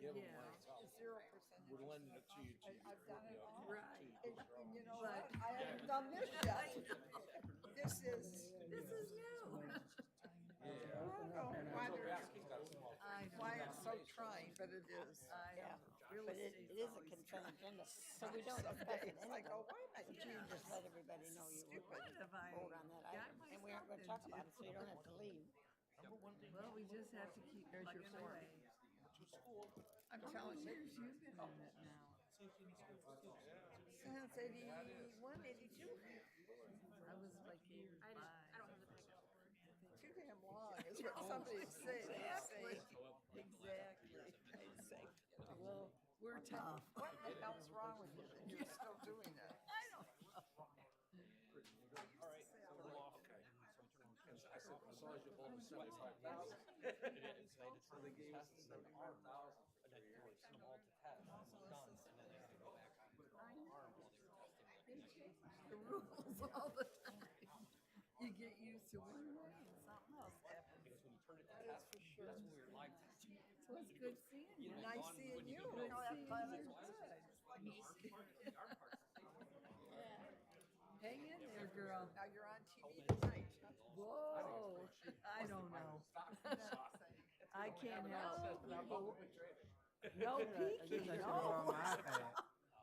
give them Yeah. like something. 0%. We're lending it to you. I've done it all. Right. And you know But- what? I haven't done this yet. This is, This is new. I don't know why Baskin's got a small. I know. why it's so trying, but it is. I Yeah, know. Real but estate's it is a always consent trying. agenda, so we don't discuss Someday it it's like, anyway. oh, why am I You doing just this? let everybody know you were What going have I to vote on that got item, and we aren't going to myself talk about it, so you into? don't have to leave. Well, we just have to keep plugging away. I'm How telling many you, years you been in it now? since 81, 82, I was like 85. I don't have the packet. too damn long is what somebody said. Exactly. They Exactly. say, Well, we're tough. what the hell's wrong with you that you're still doing that? I don't know. All right, we're off. Okay. I saw you hold a 75,000. So they gave us 75,000. They change the rules all the time. You get used to one way and something else happens. That's for sure. So it's good seeing you. Nice seeing you. Good Oh, that's seeing fine. you. Hang in there, girl. Now you're on TV tonight. Whoa. I don't know. I can't help. No peeking. No.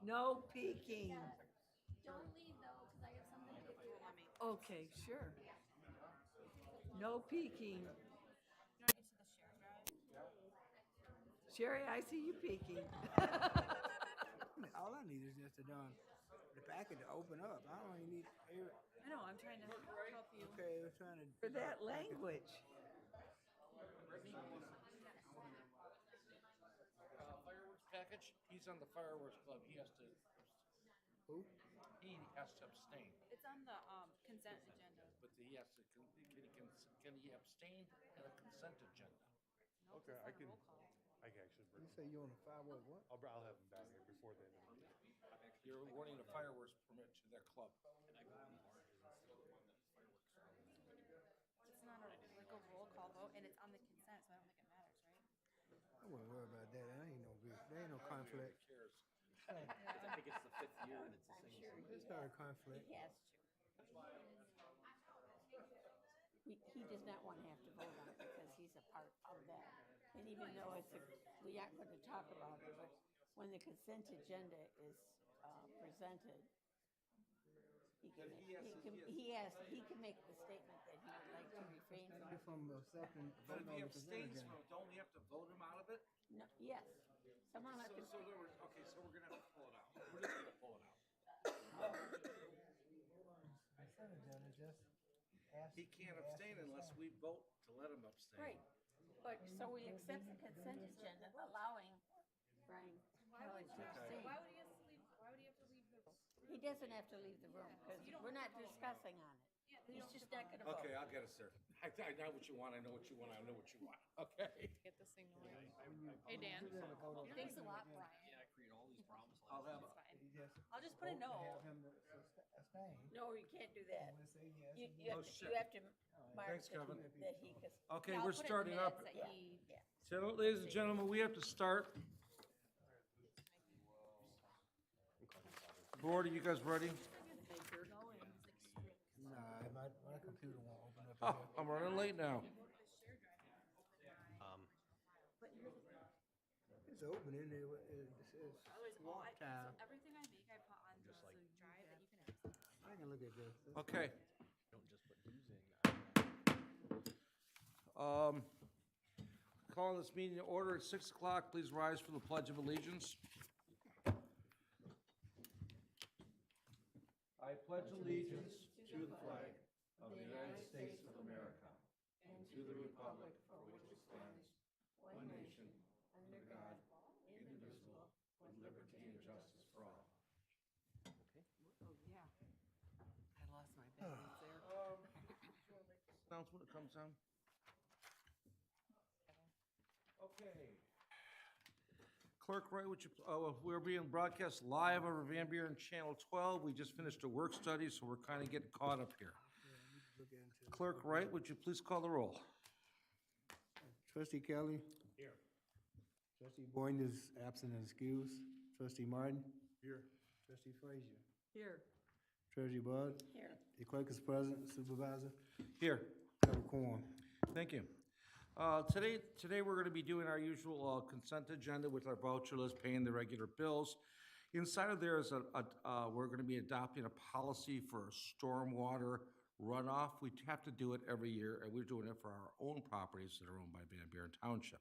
No peeking. Don't leave though, because I have something to do. Okay, sure. No peeking. You want to get to the share drive? Sherry, I see you peeking. All I need is just the packet to open up. I don't even need. I know, I'm trying to help you. Okay, we're trying to. For that language. Fireworks package, he's on the fireworks club, he has to. Who? He has to abstain, It's on the consent agenda. but he has to, can he abstain in a consent agenda? Okay, I can actually bring You say you on a firework what? I'll have them down here before the end of the meeting. You're awarding a fireworks permit to their club. It's not like a roll call vote, and it's on the consent, so I don't think it matters, right? I wouldn't worry about that. There ain't no big. There ain't no conflict. Who cares? I think it's the 5th year and it's the same. There's not a conflict. He has to. He does not want to have to vote on it because he's a part of that. And even though we aren't going to talk about it, but when the consent agenda is presented, he can make the statement that he would like to refrain from. From accepting. But if he voting on the consent abstains agenda. from it, don't we have to vote him out of it? No, yes, someone has to. So there was, okay, so we're gonna have to pull it out. We're just gonna pull it out. Consent agenda just ask. He can't abstain unless we vote to let him abstain. Right, but so we accept the consent agenda allowing Brian Kelly to abstain. Why would he have to leave? Why would he have to leave the? He doesn't have to leave the room because we're not discussing on it. He's just not gonna vote. Okay, I'll get us there. I know what you want, I know what you want, I know what you want, okay? Get this thing going. Hey Dan, thanks a lot, Brian. Yeah, I create all these problems. I'll have, It's fine. You just I'll just put a no. have him to abstain. No, you can't do that. We'll say yes. You Oh, have to, shit. you have to mark Thanks, Kevin. that he could. okay, Yeah, I'll we're put it in starting up. minutes that he- Yeah. So, ladies and gentlemen, we have to start. Board, are you guys ready? Nah, my computer won't open up. Oh, I'm running late now. It's opening. It says walk time. So everything I make, I put on the drive that you can access. I can look at this. Okay. Don't just put dues in. Calling this meeting to order at 6 o'clock. Please rise for the Pledge of Allegiance. I pledge allegiance to the flag of the United States of America and to the republic for which it stands, one nation, under God, indivisible, with liberty and justice for all. Oh, yeah. I lost my balance there. Announce when it comes down. Okay. Clerk Wright, would you, we're being broadcast live over Van Buren Channel 12. We just finished a work study, so we're kind of getting caught up here. Clerk Wright, would you please call the roll? Trustee Kelly. Here. Trustee Boyne is absent and excused. Trustee Martin? Here. Trustee Frazier? Here. Treasurer Bud? Here. The clerk is present. Supervisor? Here. Have a quorum. Thank you. Today we're going to be doing our usual consent agenda with our voucher list, paying the regular bills. Inside of there is we're going to be adopting a policy for stormwater runoff. We have to do it every year, and we're doing it for our own properties that are owned by Van Buren Township.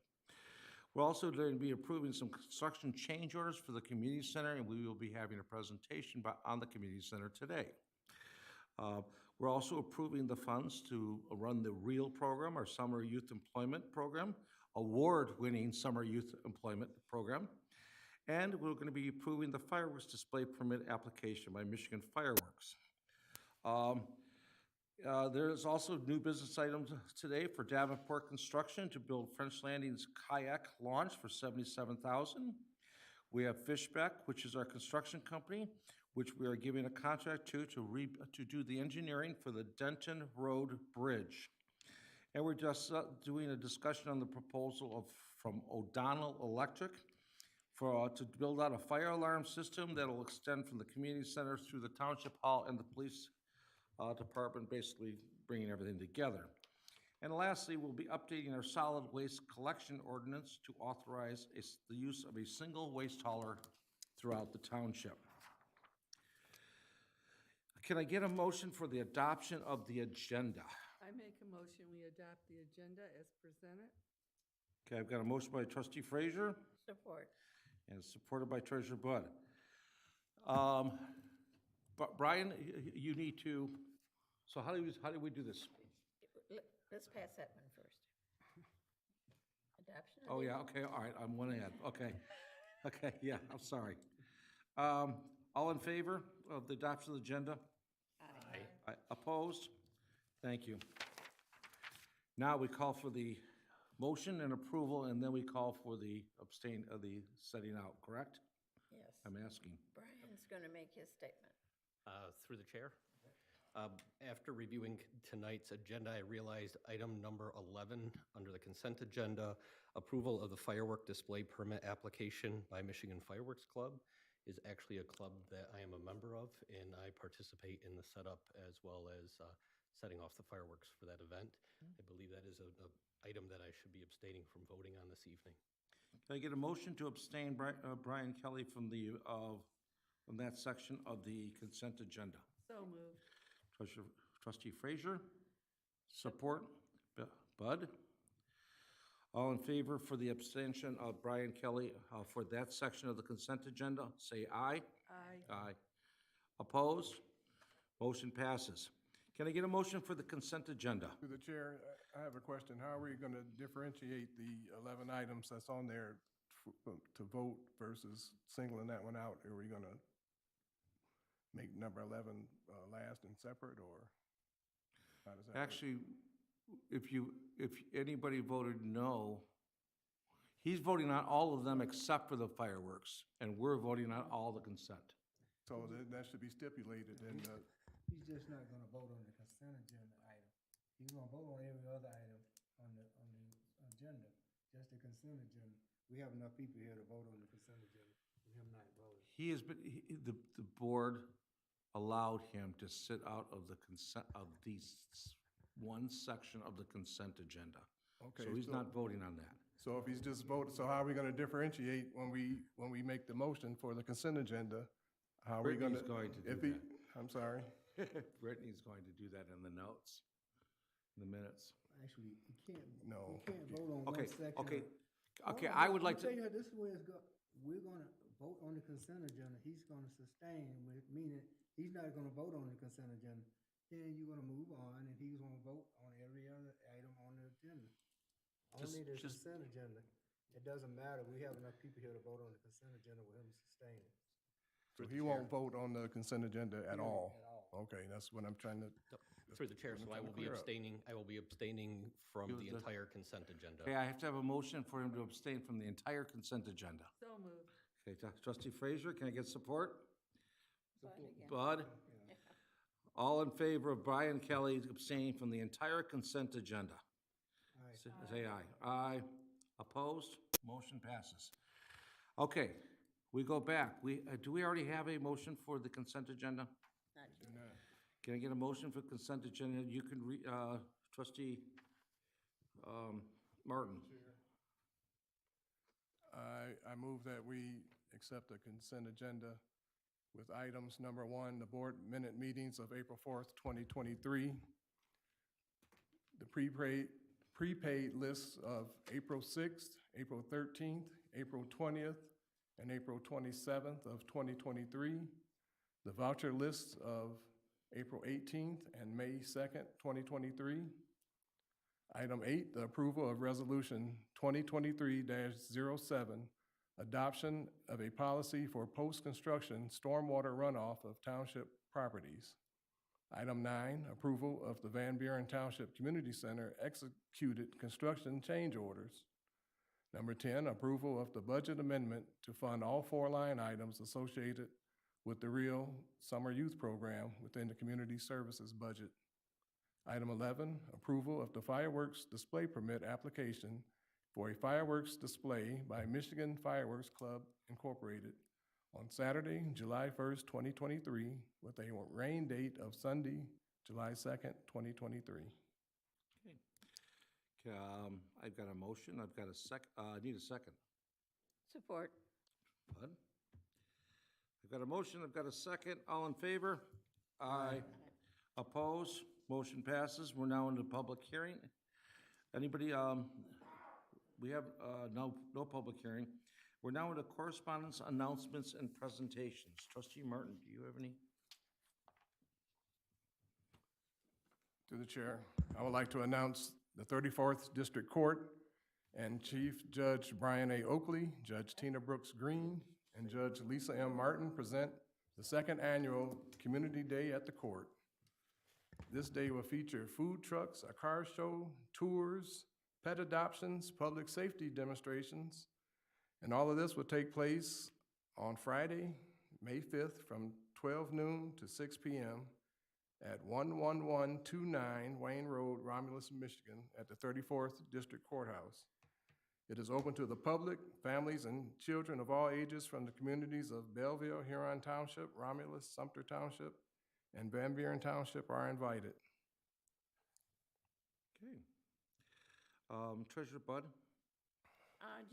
We're also going to be approving some construction change orders for the community center, and we will be having a presentation on the community center today. We're also approving the funds to run the REAL program, our summer youth employment program, award-winning summer youth employment program. And we're going to be approving the fireworks display permit application by Michigan Fireworks. There's also new business items today for Davenport Construction to build French Landing's kayak launch for $77,000. We have Fishbeck, which is our construction company, which we are giving a contract to do the engineering for the Denton Road Bridge. And we're just doing a discussion on the proposal from O'Donnell Electric to build out a fire alarm system that will extend from the community center through the township hall and the police department, basically bringing everything together. And lastly, we'll be updating our solid waste collection ordinance to authorize the use of a single waste hauler throughout the township. Can I get a motion for the adoption of the agenda? I make a motion, we adopt the agenda as presented. Okay, I've got a motion by Trustee Frazier Support. and supported by Treasurer Bud. But Brian, you need to, so how do we do this? Let's pass that one first. Adoption? Oh, yeah, okay, all right, I'm one ahead, okay. Okay, yeah, I'm sorry. All in favor of the adoption of the agenda? Aye. Opposed? Thank you. Now we call for the motion and approval, and then we call for the setting out, correct? Yes. I'm asking. Brian's going to make his statement. Through the chair. After reviewing tonight's agenda, I realized item number 11 under the consent agenda, approval of the firework display permit application by Michigan Fireworks Club, is actually a club that I am a member of, and I participate in the setup as well as setting off the fireworks for that event. I believe that is a item that I should be abstaining from voting on this evening. Can I get a motion to abstain Brian Kelly from that section of the consent agenda? So moved. Trustee Frazier, support. Bud? All in favor for the abstention of Brian Kelly for that section of the consent agenda, say aye. Aye. Aye. Opposed? Motion passes. Can I get a motion for the consent agenda? To the chair, I have a question. How are we going to differentiate the 11 items that's on there to vote versus singling that one out? Are we going to make number 11 last and separate, or how does that work? Actually, if anybody voted no, he's voting on all of them except for the fireworks, and we're voting on all the consent. So that should be stipulated in the. He's just not gonna vote on the consent agenda item. He's gonna vote on every other item on the agenda, just the consent agenda. We have enough people here to vote on the consent agenda, and him not voting. The board allowed him to sit out of the consent, of these one section of the consent agenda. Okay, So he's not voting on that. So if he's just voted, so how are we going to differentiate when we make the motion for the consent agenda? How are we going to? Brittany's going to do that. I'm sorry. Brittany's going to do that in the notes, in the minutes. Actually, you can't. No. You can't vote on one Okay, section. okay, Hold okay, on, I would like I'll tell to, you how this is where it's we're gonna vote on the consent agenda. He's gonna sustain, meaning he's not gonna vote on the consent agenda. Then you're gonna move on, and he's gonna vote on every other item on the agenda. Only the just- consent agenda. It doesn't matter. We have enough people here to vote on the consent agenda with him sustaining. So he won't vote on the consent agenda at all? At all. Okay, that's what I'm trying to. Through the chair, so I will be abstaining, from You- the the- entire consent agenda. okay, I have to have a motion for him to abstain from the entire consent agenda. So moved. Okay, Trustee Frazier, can I get support? Bud again. Bud? All in favor of Brian Kelly abstaining from the entire consent agenda? All right. Say aye. Aye. Opposed? Motion passes. Okay, we go back. Do we already have a motion for the consent agenda? Can I get a motion for consent agenda? You can trustee, Martin. I move that we accept the consent agenda with items number 1, the board minute meetings of April 4th, 2023, the prepaid lists of April 6th, April 13th, April 20th, and April 27th of 2023, the voucher lists of April 18th and May 2nd, 2023. Item 8, the approval of Resolution 2023-07, adoption of a policy for post-construction stormwater runoff of township properties. Item 9, approval of the Van Buren Township Community Center executed construction change orders. Number 10, approval of the budget amendment to fund all 4 line items associated with the Real Summer Youth Program within the Community Services budget. Item 11, approval of the fireworks display permit application for a fireworks display by Michigan Fireworks Club Incorporated on Saturday, July 1st, 2023, with a rain date of Sunday, July 2nd, 2023. Okay. I've got a motion. I've got a second. I need a second. Support. Bud? I've got a motion. I've got a second. All in favor? Aye. Opposed? Motion passes. We're now in the public hearing. Anybody, we have no public hearing. We're now into correspondence, announcements, and presentations. Trustee Martin, do you have any? To the chair, I would like to announce the 34th District Court and Chief Judge Brian A. Oakley, Judge Tina Brooks Green, and Judge Lisa M. Martin present the 2nd annual Community Day at the Court. This day will feature food trucks, a car show, tours, pet adoptions, public safety demonstrations, and all of this will take place on Friday, May 5th from 12 noon to 6 p.m. at 11129 Wayne Road, Romulus, Michigan, at the 34th District Courthouse. It is open to the public, families, and children of all ages from the communities of Belleville, Huron Township, Romulus, Sumter Township, and Van Buren Township are invited. Okay. Treasurer Bud?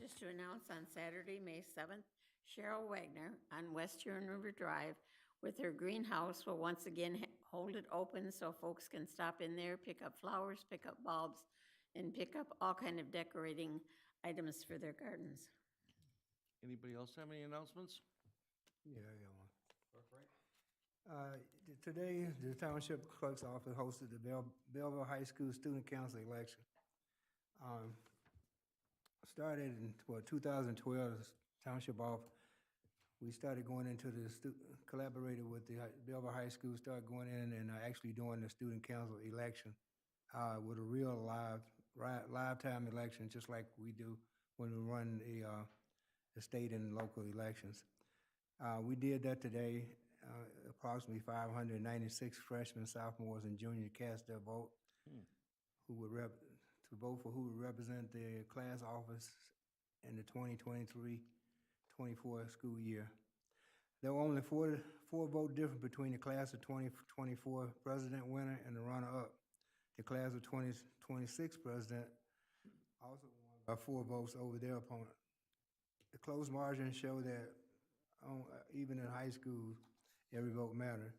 Just to announce on Saturday, May 7th, Cheryl Wagner on West Huron River Drive with her greenhouse will once again hold it open so folks can stop in there, pick up flowers, pick up bulbs, and pick up all kind of decorating items for their gardens. Anybody else have any announcements? Yeah, I got one. Today, the Township Clerk's Office hosted the Belleville High School Student Council election. Started in 2012, Township off. We started going into the collaborated with the Belleville High School, started going in and actually doing the student council election with a real live time election, just like we do when we run the state and local elections. We did that today. Approximately 596 freshmen, sophomores, and juniors cast their vote who would vote for who would represent the class office in the 2023-24 school year. There were only four vote difference between the class of 2024 president winner and the runner-up. The class of 2026 president also won by 4 votes over their opponent. The close margin showed that even in high school, every vote mattered.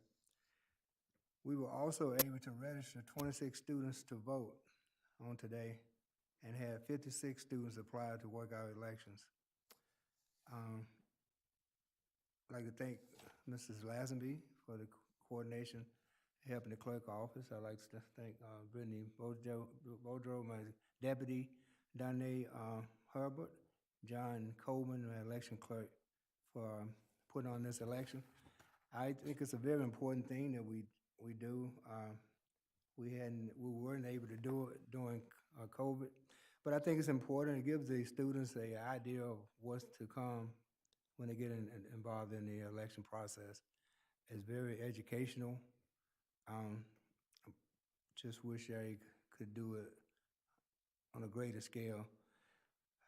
We were also able to register 26 students to vote on today and had 56 students apply to work our elections. I'd like to thank Mrs. Lazenby for the coordination, helping the clerk office. I'd like to thank Brittany Bodro, my deputy, Danae Herbert, John Coleman, my election clerk, for putting on this election. I think it's a very important thing that we do. We weren't able to do it during COVID, but I think it's important. It gives the students an idea of what's to come when they get involved in the election process. It's very educational. Just wish I could do it on a greater scale.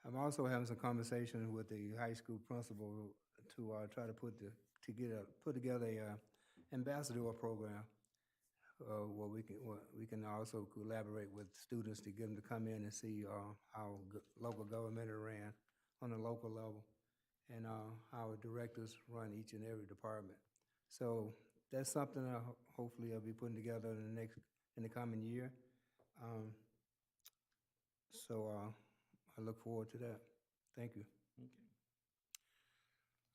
I'm also having some conversations with the high school principal to try to put together a ambassador program where we can also collaborate with students to get them to come in and see how local government is ran on a local level, and how directors run each and every department. So that's something hopefully I'll be putting together in the coming year. Um, so I look forward to that. Thank you. Okay.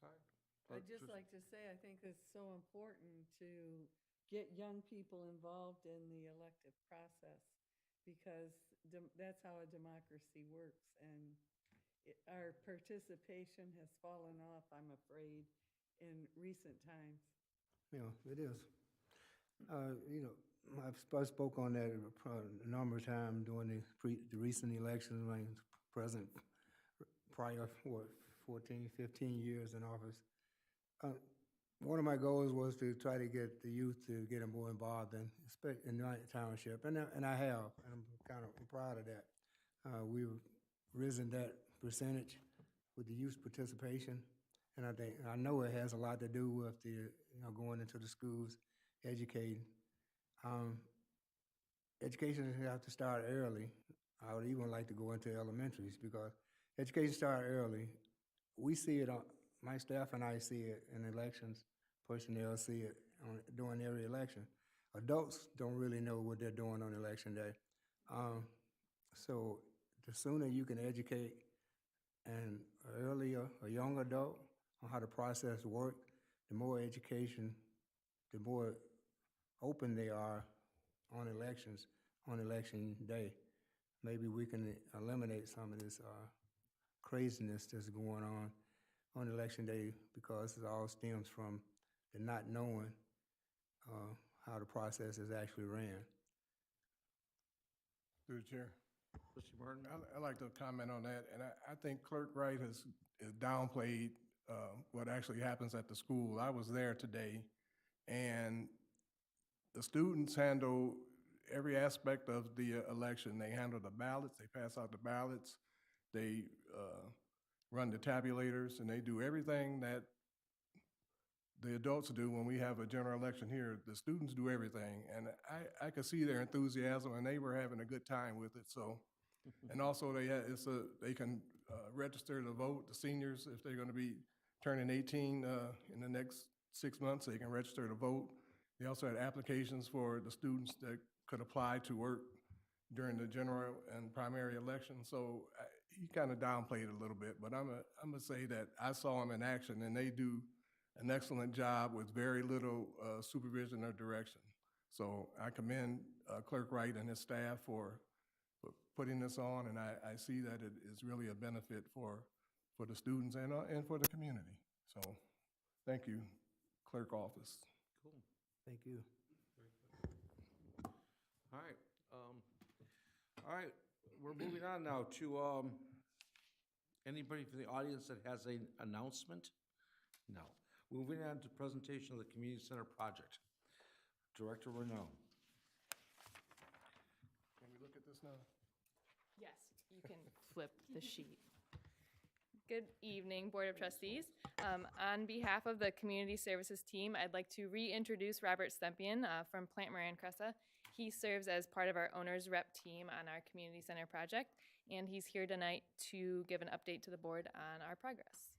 All right. I'd just like to say, I think it's so important to get young people involved in the elective process, because that's how a democracy works. And our participation has fallen off, I'm afraid, in recent times. Yeah, it is. You know, I spoke on that a number of times during the recent elections, like President prior, what, 14, 15 years in office. One of my goals was to try to get the youth to get more involved in the township, and I have, and I'm proud of that. We've risen that percentage with the youth participation, and I know it has a lot to do with the going into the schools, educating. Education has to start early. I would even like to go into elementaries because education starts early. We see it my staff and I see it in elections. Personnel see it during every election. Adults don't really know what they're doing on election day. So the sooner you can educate an earlier, a young adult on how the process works, the more education, the more open they are on elections, on election day. Maybe we can eliminate some of this craziness that's going on election day, because it all stems from the not knowing how the process is actually ran. Through the chair. Trustee Martin? I'd like to comment on that, and I think Clerk Wright has downplayed what actually happens at the school. I was there today, and the students handle every aspect of the election. They handle the ballots, they pass out the ballots, they run the tabulators, and they do everything that the adults do when we have a general election here. The students do everything, and I could see their enthusiasm, and they were having a good time with it. So, and also they can register to vote. The seniors, if they're going to be turning 18 in the next 6 months, they can register to vote. They also had applications for the students that could apply to work during the general and primary election. So he kind of downplayed it a little bit, but I'm gonna say that I saw them in action, and they do an excellent job with very little supervision or direction. So I commend Clerk Wright and his staff for putting this on, and I see that it is really a benefit for the students and for the community. So thank you, Clerk Office. Cool. Thank you. All right. All right, we're moving on now to anybody from the audience that has an announcement? No. Moving on to presentation of the community center project. Director Renaud. Can we look at this now? Yes, you can flip the sheet. Good evening, Board of Trustees. On behalf of the Community Services team, I'd like to reintroduce Robert Stempian from Plant Moran Cressa. He serves as part of our owner's rep team on our community center project, and he's here tonight to give an update to the board on our progress.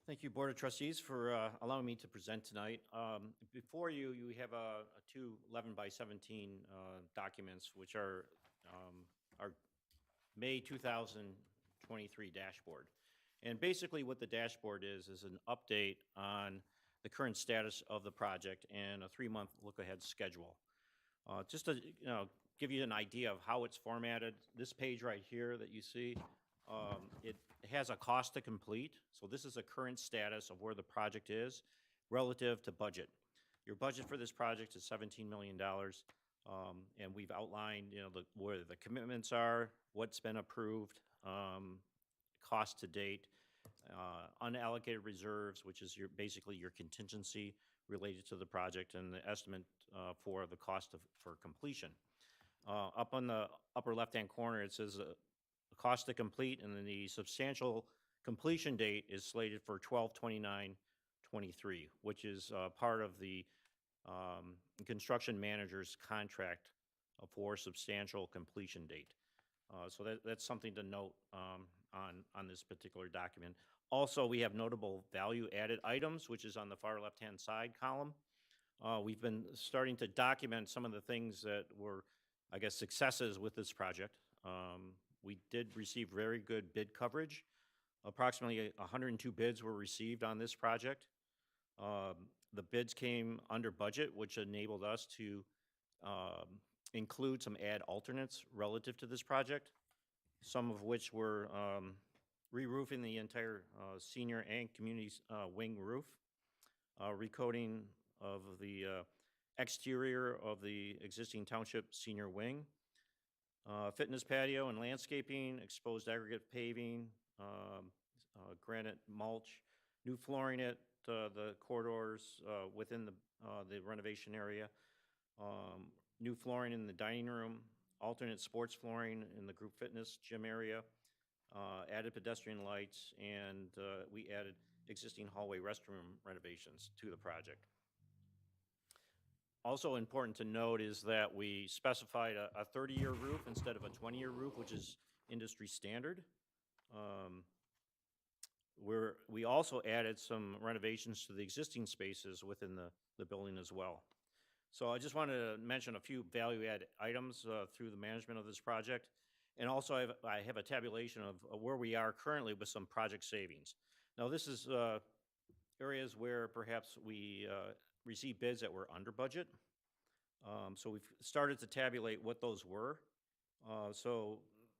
Thank you, Board of Trustees, for allowing me to present tonight. Before you, you have two 11 by 17 documents, which are our May 2023 dashboard. And basically what the dashboard is an update on the current status of the project and a 3-month look-ahead schedule. Just to give you an idea of how it's formatted, this page right here that you see, it has a cost to complete. So this is a current status of where the project is relative to budget. Your budget for this project is $17 million. And we've outlined, where the commitments are, what's been approved, cost to date, unallocated reserves, which is basically your contingency related to the project, and the estimate for the cost for completion. Up on the upper left-hand corner, it says cost to complete, and then the substantial completion date is slated for 12/29/23, which is part of the construction manager's contract for substantial completion date. So that's something to note on this particular document. Also, we have notable value-added items, which is on the far left-hand side column. We've been starting to document some of the things that were, I guess, successes with this project. We did receive very good bid coverage. Approximately 102 bids were received on this project. The bids came under budget, which enabled us to include some add alternates relative to this project, some of which were re-roofing the entire senior and community wing roof, recoating of the exterior of the existing township senior wing, fitness patio and landscaping, exposed aggregate paving, granite mulch, new flooring at the corridors within the renovation area, new flooring in the dining room, alternate sports flooring in the group fitness gym area, added pedestrian lights, and we added existing hallway restroom renovations to the project. Also important to note is that we specified a 30-year roof instead of a 20-year roof, which is industry standard. We also added some renovations to the existing spaces within the building as well. So I just wanted to mention a few value-add items through the management of this project. And also I have a tabulation of where we are currently with some project savings. Now this is areas where perhaps we received bids that were under budget. So we've started to tabulate what those were. So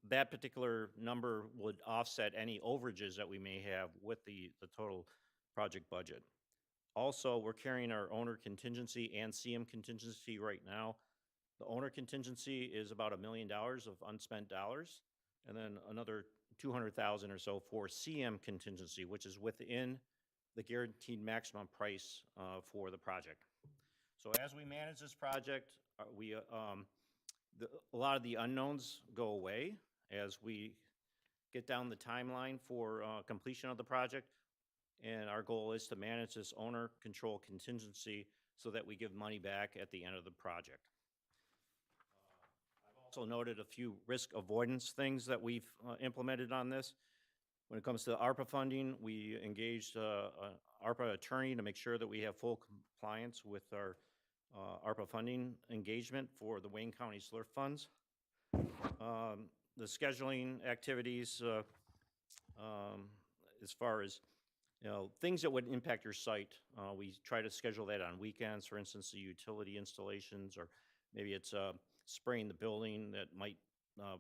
that particular number would offset any overages that we may have with the total project budget. Also, we're carrying our owner contingency and CM contingency right now. The owner contingency is about $1 million of unspent dollars, and then another $200,000 or so for CM contingency, which is within the guaranteed maximum price for the project. So as we manage this project, a lot of the unknowns go away as we get down the timeline for completion of the project. And our goal is to manage this owner control contingency so that we give money back at the end of the project. I've also noted a few risk avoidance things that we've implemented on this. When it comes to ARPA funding, we engaged an ARPA attorney to make sure that we have full compliance with our ARPA funding engagement for the Wayne County SLRF funds. The scheduling activities, as far as things that would impact your site, we try to schedule that on weekends. For instance, the utility installations, or maybe it's spraying the building that might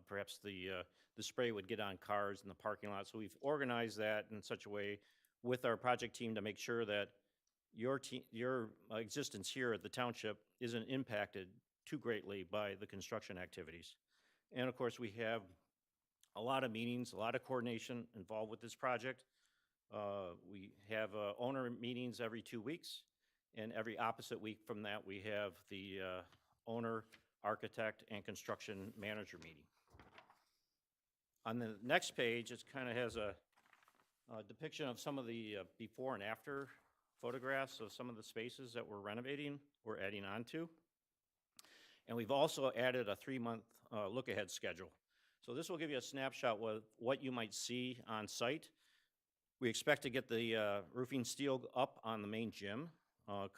perhaps the spray would get on cars in the parking lot. So we've organized that in such a way with our project team to make sure that your existence here at the township isn't impacted too greatly by the construction activities. And of course, we have a lot of meetings, a lot of coordination involved with this project. We have owner meetings every 2 weeks, and every opposite week from that, we have the owner, architect, and construction manager meeting. On the next page, it kind of has a depiction of some of the before and after photographs of some of the spaces that we're renovating, we're adding on to. And we've also added a 3-month look-ahead schedule. So this will give you a snapshot of what you might see on site. We expect to get the roofing steel up on the main gym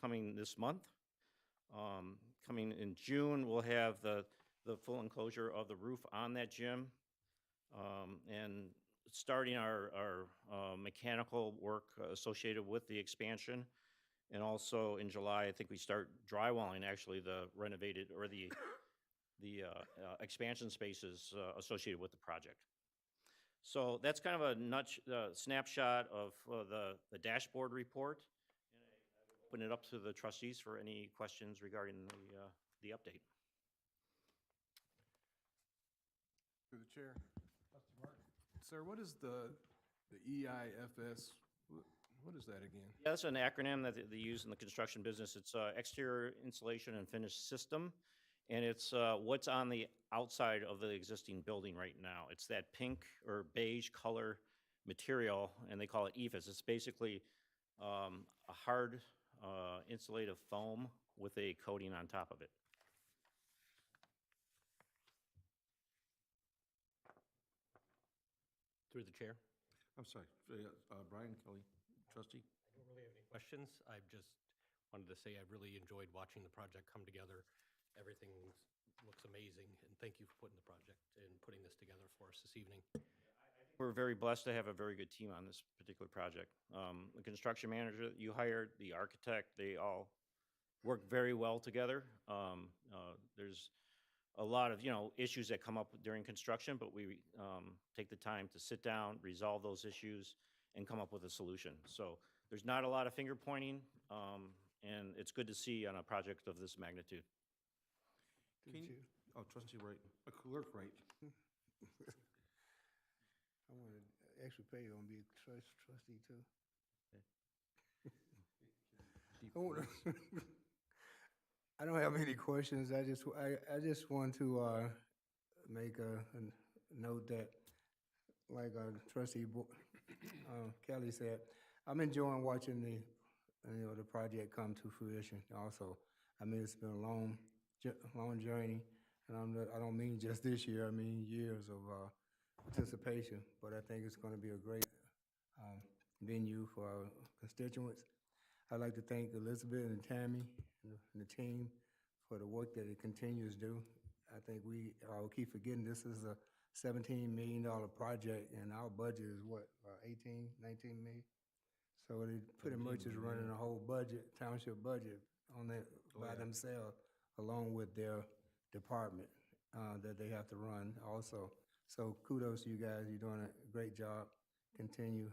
coming this month. Coming in June, we'll have the full enclosure of the roof on that gym. And starting our mechanical work associated with the expansion. And also in July, I think we start drywalling actually the renovated or the expansion spaces associated with the project. So that's kind of a snapshot of the dashboard report. And I will open it up to the trustees for any questions regarding the update. Through the chair. Sir, what is the EIFS? What is that again? Yeah, that's an acronym that they use in the construction business. It's Exterior Insulation and Finish System. And it's what's on the outside of the existing building right now. It's that pink or beige color material, and they call it EFIS. It's basically a hard insulative foam with a coating on top of it. Through the chair. I'm sorry, Brian Kelly, trustee. I don't really have any questions. I just wanted to say I really enjoyed watching the project come together. Everything looks amazing, and thank you for putting the project and putting this together for us this evening. We're very blessed to have a very good team on this particular project. The construction manager that you hired, the architect, they all work very well together. There's a lot of, issues that come up during construction, but we take the time to sit down, resolve those issues, and come up with a solution. So there's not a lot of finger pointing, and it's good to see on a project of this magnitude. Oh, trustee Wright, clerk Wright. I want to actually pay you on be a trustee too. I don't have any questions. I just want to make a note that, like Trustee Kelly said, I'm enjoying watching the project come to fruition. Also, I mean, it's been a long journey, and I don't mean just this year. I mean years of participation. But I think it's going to be a great venue for our constituents. I'd like to thank Elizabeth and Tammy and the team for the work that it continues to do. I think we keep forgetting this is a $17 million project, and our budget is what, 18, 19 million? So it pretty much is running a whole township budget on that by themselves, along with their department that they have to run also. So kudos to you guys. You're doing a great job. Continue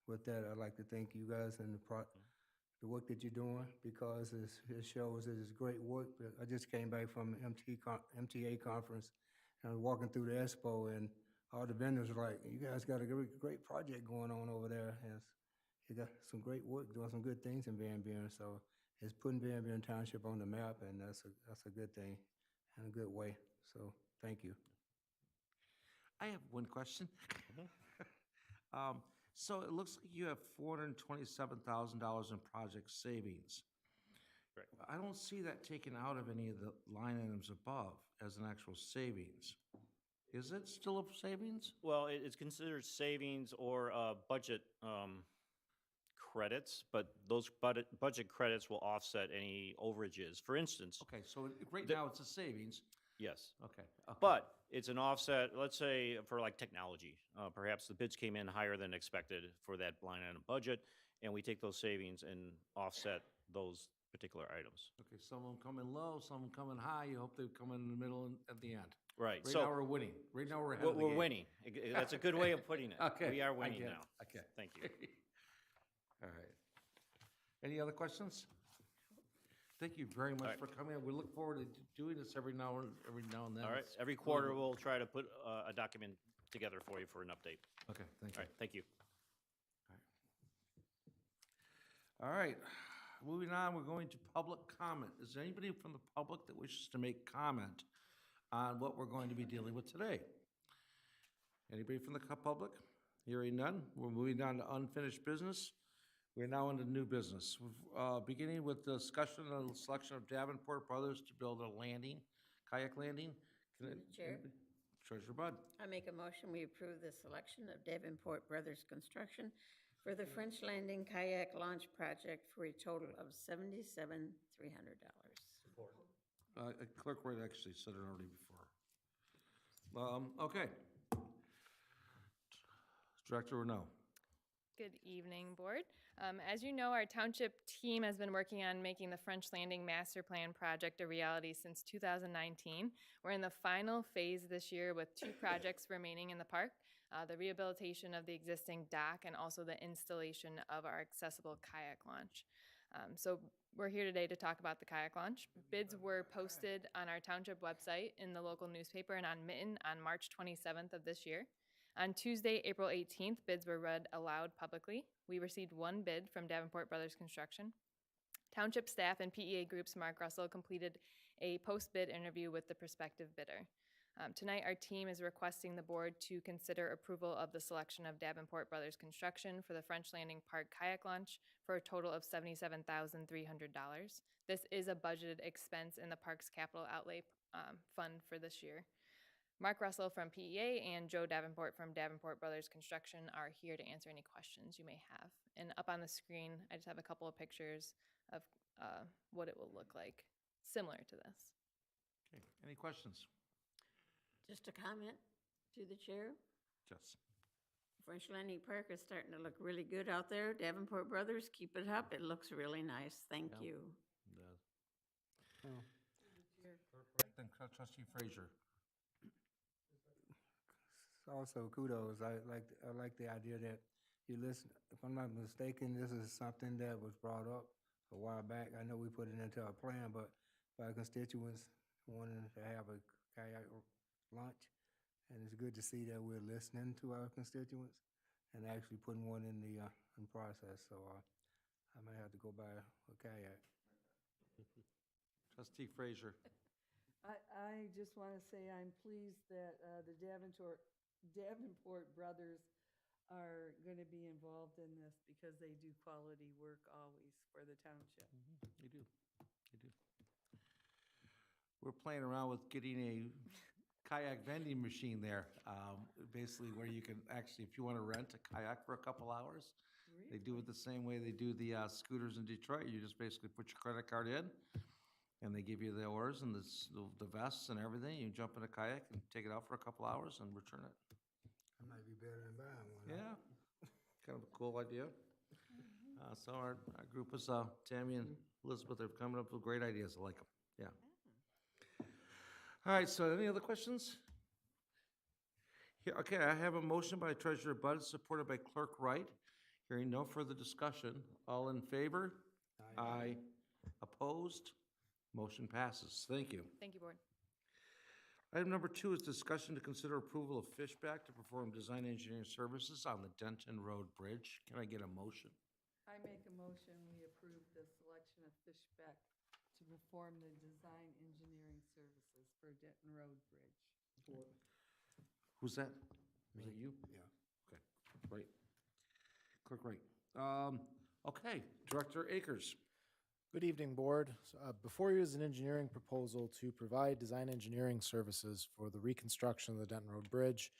with that. I'd like to thank you guys and the work that you're doing, because it shows that it's great work. I just came back from MTA conference, and I was walking through the expo, and all the vendors were like, you guys got a great project going on over there. And you got some great work, doing some good things in Van Buren. So it's putting Van Buren Township on the map, and that's a good thing and a good way. So thank you. I have one question. So it looks like you have $427,000 in project savings. Right. I don't see that taken out of any of the line items above as an actual savings. Is it still a savings? Well, it's considered savings or budget credits, but those budget credits will offset any overages. For instance, Okay, so right now it's a savings. yes. Okay. But it's an offset, let's say, for like technology. Perhaps the bids came in higher than expected for that line item budget, and we take those savings and offset those particular items. Okay, some of them come in low, some of them come in high. You hope they come in the middle and at the end. Right. Right So now we're winning. Right now we're ahead of the we're game. winning. That's a good way of putting it. Okay, We are I winning get it. now. Okay. Thank you. All right. Any other questions? Thank you very much right. for coming. We look forward to doing this every now and then. All right. It's Every quarter, we'll try to put a document together for you for an update. Okay, thank All you. right. Thank you. All right, moving on, we're going to public comment. Is there anybody from the public that wishes to make comment on what we're going to be dealing with today? Anybody from the public? Hearing none, we're moving on to unfinished business. We're now into new business, beginning with the discussion on the selection of Davenport Brothers to build a kayak landing. Chair? Treasurer Bud. I make a motion, we approve the selection of Davenport Brothers Construction for the French Landing Kayak Launch Project for a total of $77,300. Clerk Wright actually said it already before. Okay. Director Renaud. Good evening, Board. As you know, our township team has been working on making the French Landing Master Plan project a reality since 2019. We're in the final phase this year with 2 projects remaining in the park, the rehabilitation of the existing dock and also the installation of our accessible kayak launch. So we're here today to talk about the kayak launch. Bids were posted on our township website, in the local newspaper, and on Mitten on March 27th of this year. On Tuesday, April 18th, bids were read aloud publicly. We received 1 bid from Davenport Brothers Construction. Township staff and PEA Group's Mark Russell completed a post-bid interview with the prospective bidder. Tonight, our team is requesting the board to consider approval of the selection of Davenport Brothers Construction for the French Landing Park kayak launch for a total of $77,300. This is a budgeted expense in the park's capital outlay fund for this year. Mark Russell from PEA and Joe Davenport from Davenport Brothers Construction are here to answer any questions you may have. And up on the screen, I just have a couple of pictures of what it will look like, similar to this. Okay, any questions? Just a comment to the chair. Yes. French Landing Park is starting to look really good out there. Davenport Brothers, keep it up. It looks really nice. Thank Yeah. you. Then Trustee Frazier. Also, kudos. I like the idea that you listen, if I'm not mistaken, this is something that was brought up a while back. I know we put it into our plan, but by constituents wanting to have a kayak launch. And it's good to see that we're listening to our constituents and actually putting one in the in process. So I might have to go buy a kayak. Trustee Frazier. I just want to say I'm pleased that the Davenport brothers are going to be involved in this because they do quality work always for the township. They do. They do. We're playing around with getting a kayak vending machine there, basically where you can actually, if you want to rent a kayak for a couple hours, they do it the same way they do the scooters in Detroit. You just basically put your credit card in, and they give you the oars and the vests and everything. You jump in a kayak and take it out for a couple hours and return it. That might be better than buying one. Yeah, kind of a cool idea. So our group is, Tammy and Elizabeth are coming up with great ideas. I like them, yeah. All right, so any other questions? Here, okay, I have a motion by Treasurer Bud, supported by Clerk Wright. Hearing no further discussion. All in favor? Aye. Opposed? Motion passes. Thank you. Thank you, board. Item number 2 is discussion to consider approval of Fishback to perform design engineering services on the Denton Road Bridge. Can I get a motion? I make a motion, we approve the selection of Fishbeck to perform the design engineering services for Denton Road Bridge. Who's that? Was it you? Yeah. Okay, right. Clerk Wright. Okay, Director Akers. Good evening, Board. Before you is an engineering proposal to provide design engineering services for the reconstruction of the Denton Road Bridge.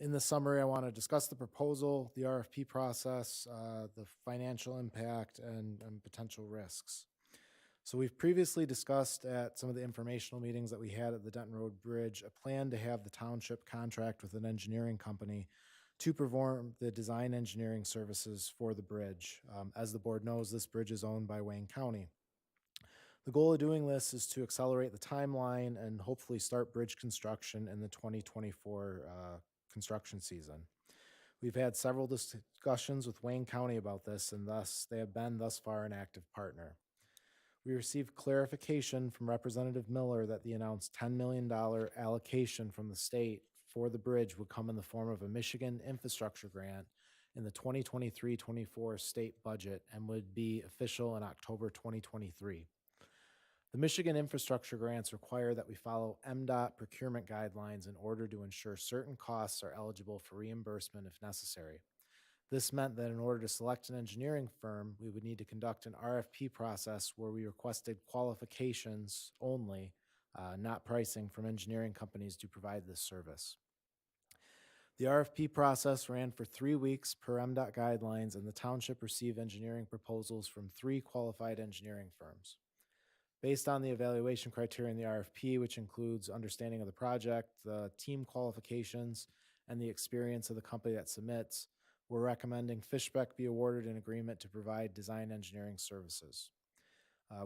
In the summary, I want to discuss the proposal, the RFP process, the financial impact, and potential risks. So we've previously discussed at some of the informational meetings that we had at the Denton Road Bridge a plan to have the township contract with an engineering company to perform the design engineering services for the bridge. As the board knows, this bridge is owned by Wayne County. The goal of doing this is to accelerate the timeline and hopefully start bridge construction in the 2024 construction season. We've had several discussions with Wayne County about this, and thus they have been thus far an active partner. We received clarification from Representative Miller that the announced $10 million allocation from the state for the bridge would come in the form of a Michigan infrastructure grant in the 2023-24 state budget and would be official in October 2023. The Michigan infrastructure grants require that we follow MDOT procurement guidelines in order to ensure certain costs are eligible for reimbursement if necessary. This meant that in order to select an engineering firm, we would need to conduct an RFP process where we requested qualifications only, not pricing from engineering companies to provide this service. The RFP process ran for 3 weeks per MDOT guidelines, and the township received engineering proposals from 3 qualified engineering firms. Based on the evaluation criteria in the RFP, which includes understanding of the project, the team qualifications, and the experience of the company that submits, we're recommending Fishbeck be awarded an agreement to provide design engineering services.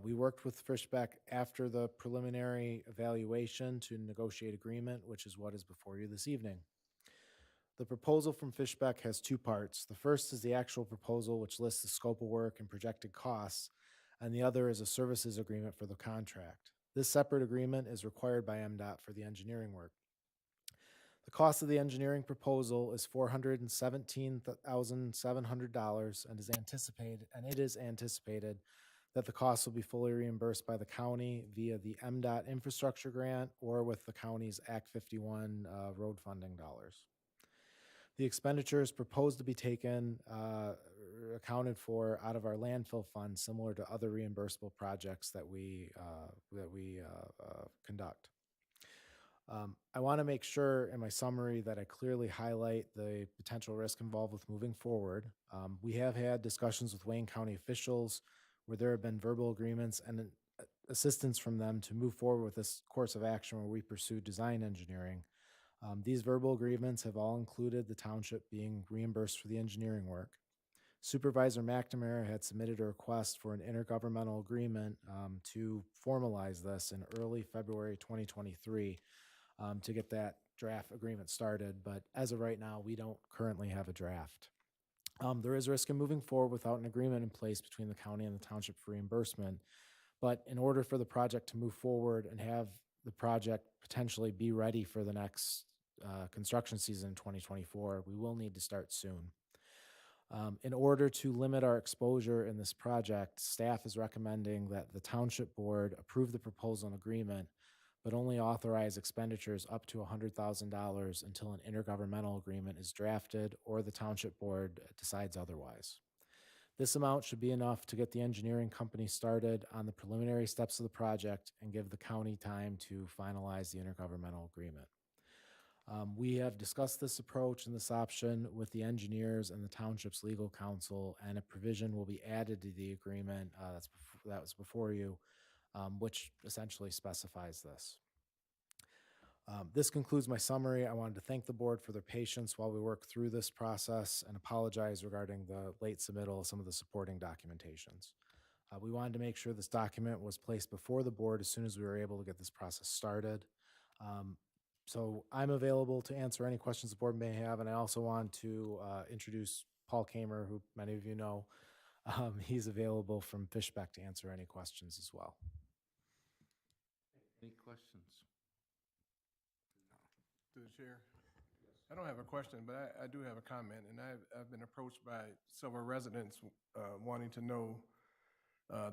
We worked with Fishbeck after the preliminary evaluation to negotiate agreement, which is what is before you this evening. The proposal from Fishbeck has 2 parts. The first is the actual proposal, which lists the scope of work and projected costs, and the other is a services agreement for the contract. This separate agreement is required by MDOT for the engineering work. The cost of the engineering proposal is $417,700 and it is anticipated that the costs will be fully reimbursed by the county via the MDOT infrastructure grant or with the county's Act 51 road funding dollars. The expenditures proposed to be taken, accounted for out of our landfill fund, similar to other reimbursable projects that we conduct. I want to make sure in my summary that I clearly highlight the potential risk involved with moving forward. We have had discussions with Wayne County officials where there have been verbal agreements and assistance from them to move forward with this course of action where we pursue design engineering. These verbal agreements have all included the township being reimbursed for the engineering work. Supervisor McNamara had submitted a request for an intergovernmental agreement to formalize this in early February 2023 to get that draft agreement started. But as of right now, we don't currently have a draft. There is risk in moving forward without an agreement in place between the county and the township for reimbursement. But in order for the project to move forward and have the project potentially be ready for the next construction season in 2024, we will need to start soon. In order to limit our exposure in this project, staff is recommending that the township board approve the proposal and agreement, but only authorize expenditures up to $100,000 until an intergovernmental agreement is drafted or the township board decides otherwise. This amount should be enough to get the engineering company started on the preliminary steps of the project and give the county time to finalize the intergovernmental agreement. We have discussed this approach and this option with the engineers and the township's legal counsel, and a provision will be added to the agreement that was before you, which essentially specifies this. This concludes my summary. I wanted to thank the board for their patience while we work through this process and apologize regarding the late submittal of some of the supporting documentations. We wanted to make sure this document was placed before the board as soon as we were able to get this process started. So I'm available to answer any questions the board may have, and I also want to introduce Paul Kamer, who many of you know. He's available from Fishbeck to answer any questions as well. Any questions? To the chair. I don't have a question, but I do have a comment, and I've been approached by several residents wanting to know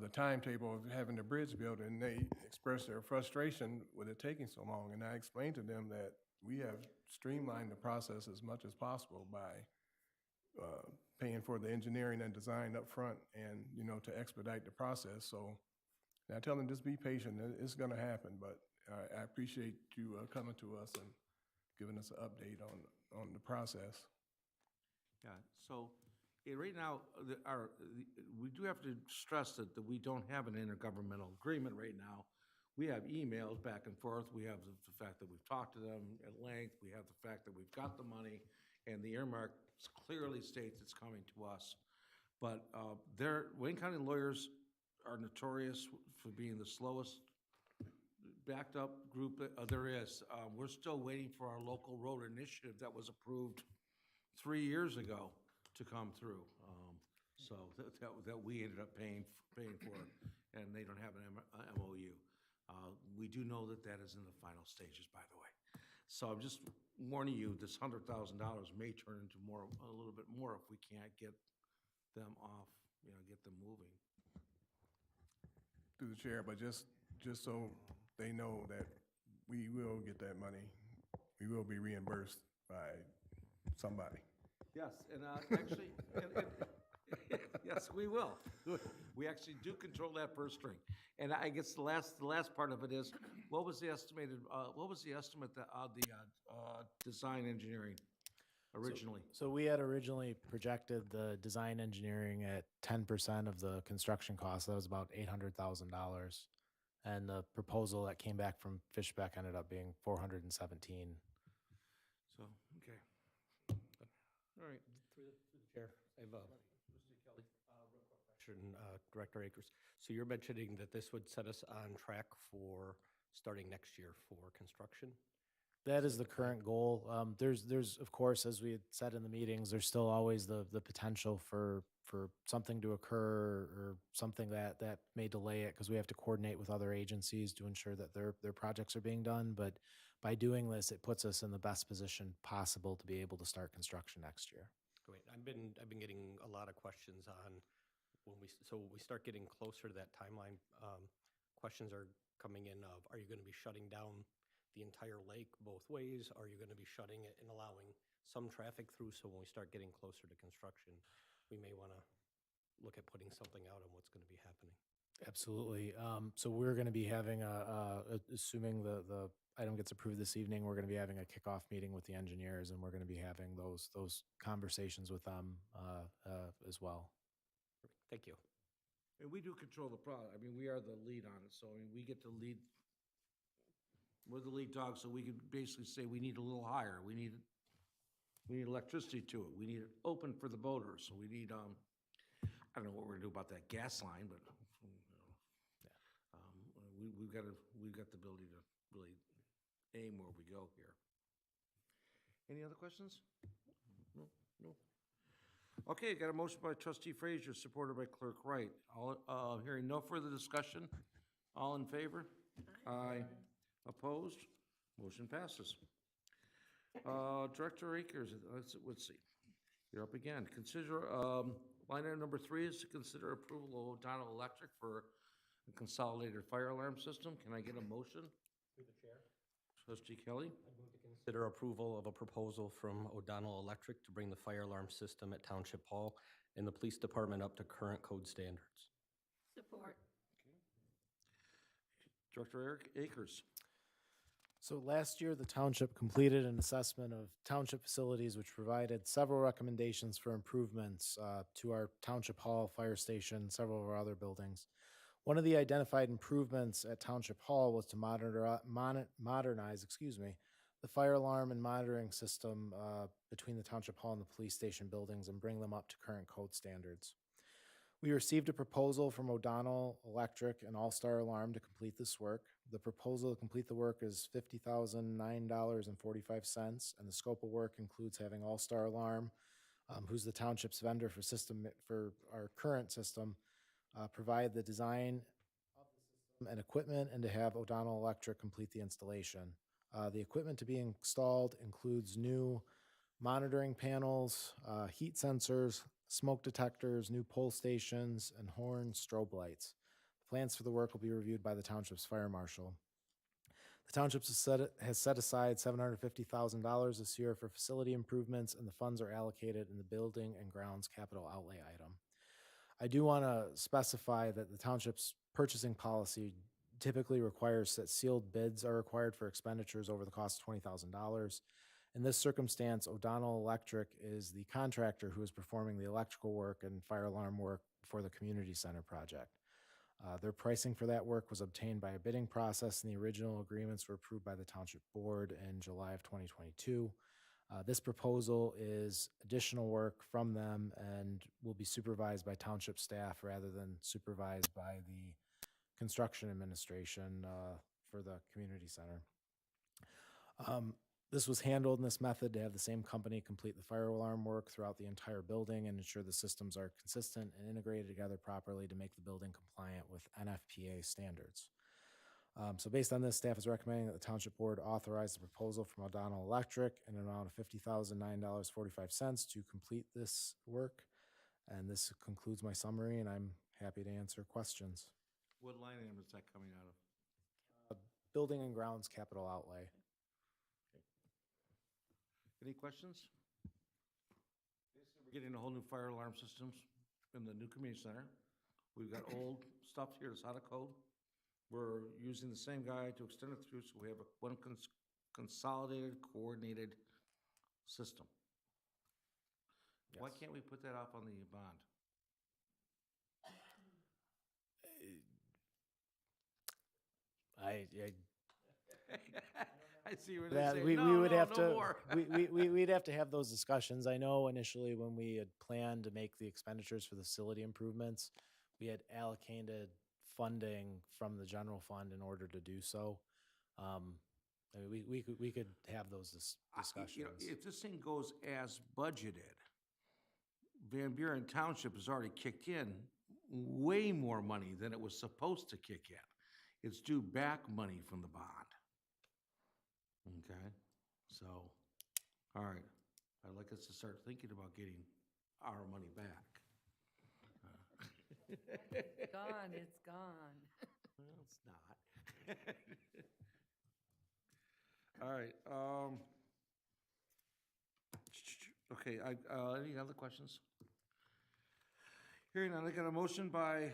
the timetable of having the bridge built, and they expressed their frustration with it taking so long. And I explained to them that we have streamlined the process as much as possible by paying for the engineering and design up front and, to expedite the process. So I tell them just be patient. It's going to happen, but I appreciate you coming to us and giving us an update on the process. Yeah, so right now, we do have to stress that we don't have an intergovernmental agreement right now. We have emails back and forth. We have the fact that we've talked to them at length. We have the fact that we've got the money, and the earmark clearly states it's coming to us. But Wayne County lawyers are notorious for being the slowest backed up group there is. We're still waiting for our local road initiative that was approved 3 years ago to come through. So that we ended up paying for, and they don't have an MOU. We do know that is in the final stages, by the way. So I'm just warning you, this $100,000 may turn into a little bit more if we can't get them off, get them moving. Through the chair, but just so they know that we will get that money. We will be reimbursed by somebody. Yes, and actually, yes, we will. We actually do control that purse string. And I guess the last part of it is, what was the estimate of the design engineering originally? So we had originally projected the design engineering at 10% of the construction cost. That was about $800,000. And the proposal that came back from Fishbeck ended up being $417,000. So, okay. All right, through the chair, I have Mr. Kelly, real quick question, Director Akers. So you're mentioning that this would set us on track for starting next year for construction? That is the current goal. There's of course, as we had said in the meetings, there's still always the potential for something to occur or something that may delay it because we have to coordinate with other agencies to ensure that their projects are being done. But by doing this, it puts us in the best position possible to be able to start construction next year. Great. I've been getting a lot of questions on so we start getting closer to that timeline, questions are coming in of, are you going to be shutting down the entire lake both ways? Are you going to be shutting it and allowing some traffic through? So when we start getting closer to construction, we may want to look at putting something out on what's going to be happening. Absolutely. So we're going to be having assuming the item gets approved this evening, we're going to be having a kickoff meeting with the engineers, and we're going to be having those conversations with them as well. Thank you. And we do control the product. I mean, we are the lead on it, so I mean, we get to lead. We're the lead dog, so we can basically say we need a little higher. We need electricity to it. We need it open for the boaters. So we need, I don't know what we're gonna do about that gas line, but we've got the ability to really aim where we go here. Any other questions? No. Okay, got a motion by trustee Frazier, supported by clerk Wright. All, hearing no further discussion. All in favor? Aye. Opposed? Motion passes. Director Akers, let's see. You're up again. Consider, line item number 3 is to consider approval of O'Donnell Electric for a consolidated fire alarm system. Can I get a motion? Through the chair. Trustee Kelly? I move to consider approval of a proposal from O'Donnell Electric to bring the fire alarm system at Township Hall and the police department up to current code standards. Support. Director Akers? So last year, the township completed an assessment of township facilities, which provided several recommendations for improvements to our Township Hall, fire station, several of our other buildings. One of the identified improvements at Township Hall was to modernize, the fire alarm and monitoring system between the Township Hall and the police station buildings and bring them up to current code standards. We received a proposal from O'Donnell Electric and All-Star Alarm to complete this work. The proposal to complete the work is $50,009.45, and the scope of work includes having All-Star Alarm, who's the township's vendor for our current system, provide the design of the system and equipment, and to have O'Donnell Electric complete the installation. The equipment to be installed includes new monitoring panels, heat sensors, smoke detectors, new pole stations, and horn strobe lights. The plans for the work will be reviewed by the township's fire marshal. The township has set aside $750,000 this year for facility improvements, and the funds are allocated in the building and grounds capital outlay item. I do want to specify that the township's purchasing policy typically requires that sealed bids are required for expenditures over the cost of $20,000. In this circumstance, O'Donnell Electric is the contractor who is performing the electrical work and fire alarm work for the community center project. Their pricing for that work was obtained by a bidding process, and the original agreements were approved by the township board in July of 2022. This proposal is additional work from them and will be supervised by township staff rather than supervised by the construction administration for the community center. This was handled in this method to have the same company complete the fire alarm work throughout the entire building and ensure the systems are consistent and integrated together properly to make the building compliant with NFPA standards. So based on this, staff is recommending that the Township Board authorize the proposal from O'Donnell Electric in an amount of $50,009.45 to complete this work. And this concludes my summary, and I'm happy to answer questions. What line item is that coming out of? Building and grounds capital outlay. Any questions? We're getting a whole new fire alarm systems in the new community center. We've got old stuff here that's out of code. We're using the same guy to extend it through, so we have one consolidated, coordinated system. Yes. Why can't we put that off on the bond? I see what That you're we saying. would have no to more. we'd have to have those discussions. I know initially when we had planned to make the expenditures for the facility improvements, we had allocated funding from the general fund in order to do so. I mean, we could have those discussions. You know, if this thing goes as budgeted, Van Buren Township has already kicked in way more money than it was supposed to kick in. It's due back money from the bond. Okay, so, all right, I'd like us to start thinking about getting our money back. Gone, it's gone. Well, it's not. All right, okay, any other questions? Hearing none, I got a motion by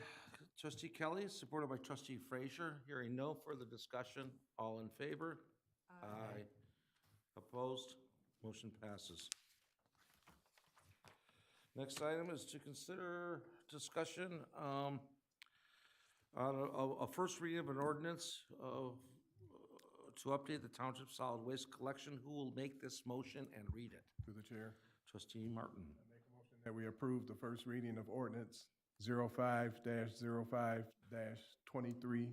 trustee Kelly, supported by trustee Frazier. Hearing no further discussion, all in favor? Aye. Opposed? Motion passes. Next item is to consider discussion on a first reading of an ordinance to update the township solid waste collection. Who will make this motion and read it? Through the chair. Trustee Martin. Make a motion that we approve the first reading of ordinance 05-05-23,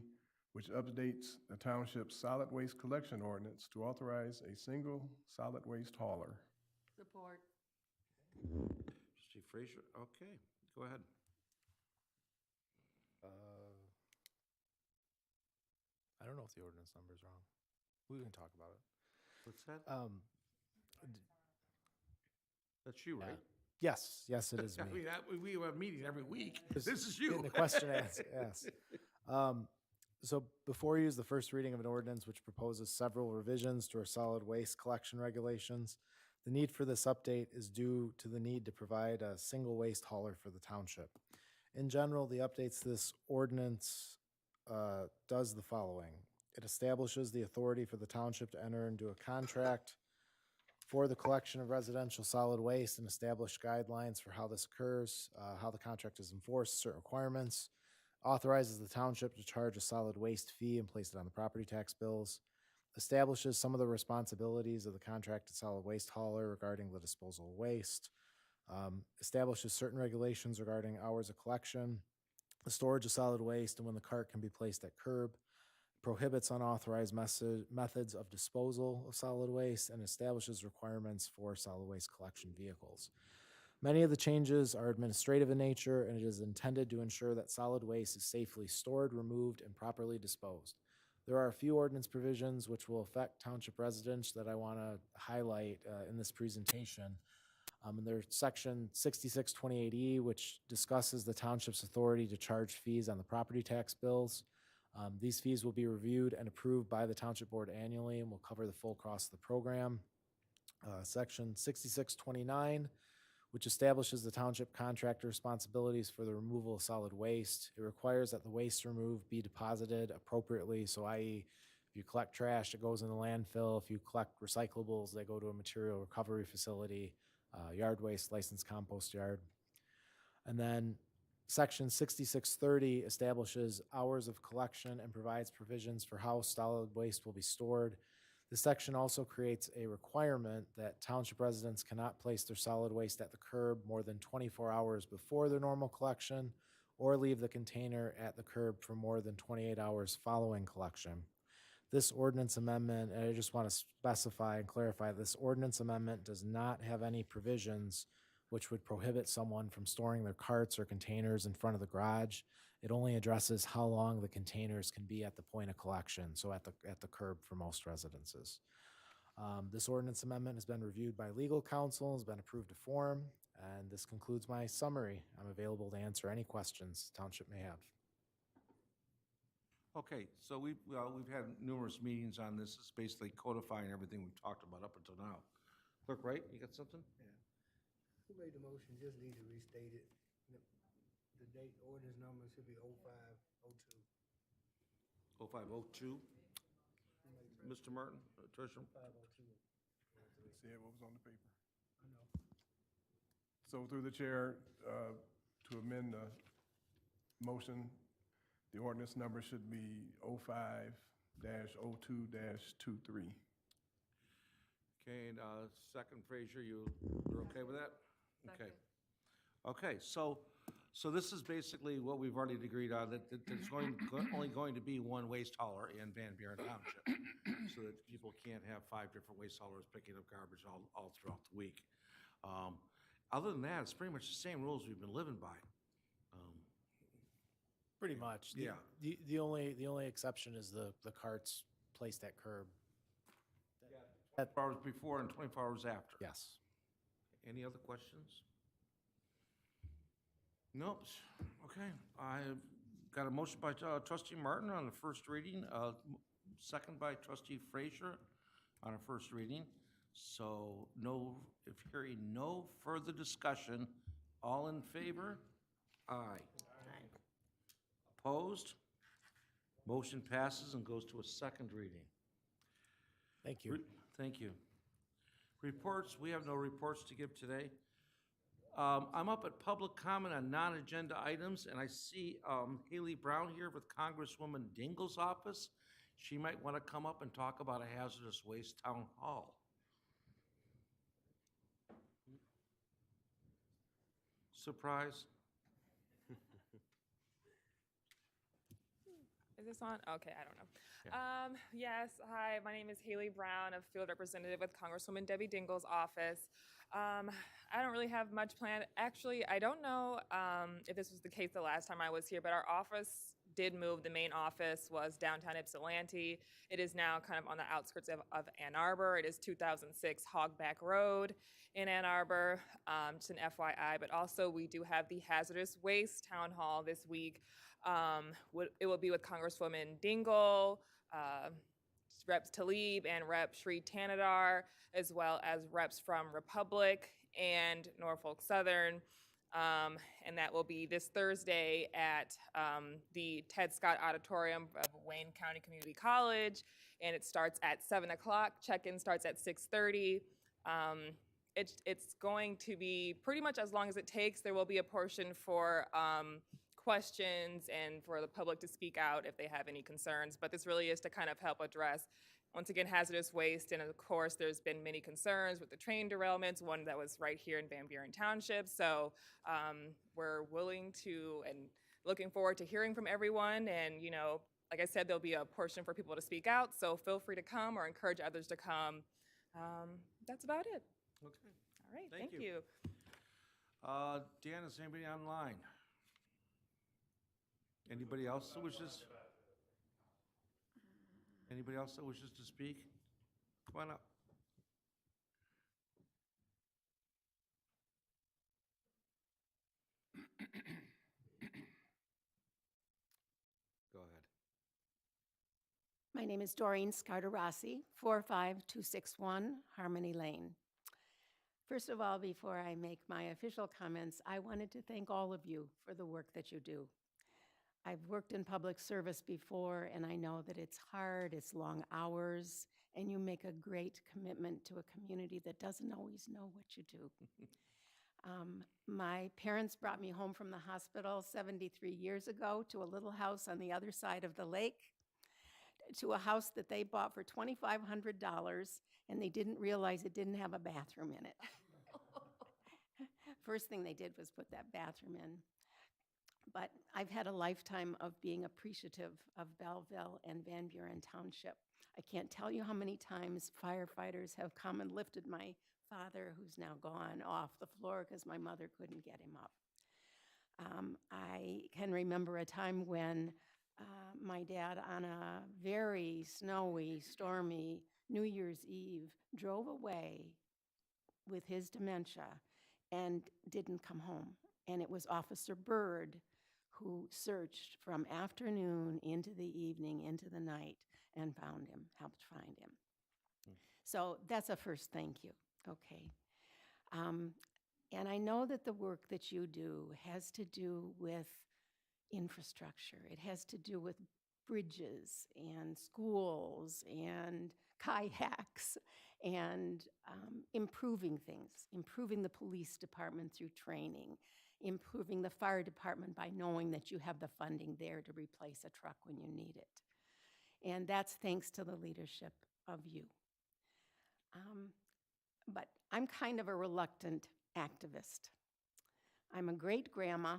which updates the township's solid waste collection ordinance to authorize a single solid waste hauler. Support. Trustee Frazier, okay, go ahead. I don't know if the ordinance number is wrong. We can talk about it. What's that? D- That's you, right? Yes, yes, it is I me. mean, we have a meeting every week. Just This is you. getting the question asked, yes. So before you is the first reading of an ordinance which proposes several revisions to our solid waste collection regulations. The need for this update is due to the need to provide a single waste hauler for the township. In general, the updates to this ordinance does the following. It establishes the authority for the township to enter into a contract for the collection of residential solid waste and establish guidelines for how this occurs, how the contract is enforced, certain requirements, authorizes the township to charge a solid waste fee and place it on the property tax bills, establishes some of the responsibilities of the contracted solid waste hauler regarding the disposal of waste, establishes certain regulations regarding hours of collection, the storage of solid waste, and when the cart can be placed at curb, prohibits unauthorized methods of disposal of solid waste, and establishes requirements for solid waste collection vehicles. Many of the changes are administrative in nature, and it is intended to ensure that solid waste is safely stored, removed, and properly disposed. There are a few ordinance provisions which will affect township residents that I want to highlight in this presentation. And there's section 6628E, which discusses the township's authority to charge fees on the property tax bills. These fees will be reviewed and approved by the township board annually and will cover the full cost of the program. Section 6629, which establishes the township contractor responsibilities for the removal of solid waste. It requires that the waste removed be deposited appropriately, so i.e., if you collect trash, it goes in the landfill. If you collect recyclables, they go to a material recovery facility, yard waste, licensed compost yard. And then Section 6630 establishes hours of collection and provides provisions for how solid waste will be stored. This section also creates a requirement that township residents cannot place their solid waste at the curb more than 24 hours before their normal collection or leave the container at the curb for more than 28 hours following collection. This ordinance amendment, and I just want to specify and clarify, this ordinance amendment does not have any provisions which would prohibit someone from storing their carts or containers in front of the garage. It only addresses how long the containers can be at the point of collection, so at the curb for most residences. This ordinance amendment has been reviewed by legal counsel, has been approved to form, and this concludes my summary. I'm available to answer any questions the township may have. Okay, so we've had numerous meetings on this. It's basically codifying everything we've talked about up until now. Clerk Wright, you got something? Who made the motion? Just need to restate it. The date, ordinance number should be 0502. 0502? Mr. Martin, Treasurer? 0502. See what was on the paper. I know. So through the chair, to amend the motion, the ordinance number should be 05-02-23. Okay, and second, Frazier, you're okay with that? Okay. Okay, so this is basically what we've already agreed on, that there's only going to be one waste hauler in Van Buren Township, so that people can't have 5 different waste haulers picking up garbage all throughout the week. Other than that, it's pretty much the same rules we've been living by. Pretty much. Yeah. The only exception is the carts placed at curb. 24 hours before and 24 hours after. Yes. Any other questions? Nope. Okay. I've got a motion by trustee Martin on the first reading, second by trustee Frazier on a first reading. So if hearing no further discussion, all in favor? Aye. Opposed? Motion passes and goes to a second reading. Thank you. Thank you. Reports, we have no reports to give today. I'm up at public comment on non-agenda items, and I see Haley Brown here with Congresswoman Dingell's office. She might want to come up and talk about a hazardous waste town hall. Surprise. Is this on? Okay, I don't know. Yes, hi, my name is Haley Brown, a field representative with Congresswoman Debbie Dingell's office. I don't really have much planned. Actually, I don't know if this was the case the last time I was here, but our office did move. The main office was downtown Ypsilanti. It is now kind of on the outskirts of Ann Arbor. It is 2006 Hogback Road in Ann Arbor, just an FYI. But also we do have the Hazardous Waste Town Hall this week. It will be with Congresswoman Dingell, Reps Tlaib and Rep Shri Tanadar, as well as reps from Republic and Norfolk Southern. And that will be this Thursday at the Ted Scott Auditorium of Wayne County Community College, and it starts at 7 o'clock. Check-in starts at 6:30. It's going to be pretty much as long as it takes. There will be a portion for questions and for the public to speak out if they have any concerns, but this really is to kind of help address, once again, hazardous waste. And of course, there's been many concerns with the train derailments, one that was right here in Van Buren Township. So we're willing to and looking forward to hearing from everyone. And, like I said, there'll be a portion for people to speak out. So feel free to come or encourage others to come. That's about it. Okay. All right, Thank thank you. Dan, is anybody online? Anybody else that wishes? Anybody else that wishes to speak? Come on up. Go ahead. My name is Doreen Scardarossi, 45261 Harmony Lane. First of all, before I make my official comments, I wanted to thank all of you for the work that you do. I've worked in public service before, and I know that it's hard, it's long hours, and you make a great commitment to a community that doesn't always know what you do. My parents brought me home from the hospital 73 years ago to a little house on the other side of the lake, to a house that they bought for $2,500, and they didn't realize it didn't have a bathroom in it. First thing they did was put that bathroom in. But I've had a lifetime of being appreciative of Belleville and Van Buren Township. I can't tell you how many times firefighters have come and lifted my father, who's now gone, off the floor because my mother couldn't get him up. I can remember a time when my dad, on a very snowy, stormy New Year's Eve, drove away with his dementia and didn't come home. And it was Officer Byrd who searched from afternoon into the evening, into the night, and found him, helped find him. So that's a first thank you, okay? And I know that the work that you do has to do with infrastructure. It has to do with bridges and schools and kayaks and improving things, improving the police department through training, improving the fire department by knowing that you have the funding there to replace a truck when you need it. And that's thanks to the leadership of you. But I'm kind of a reluctant activist. I'm a great grandma,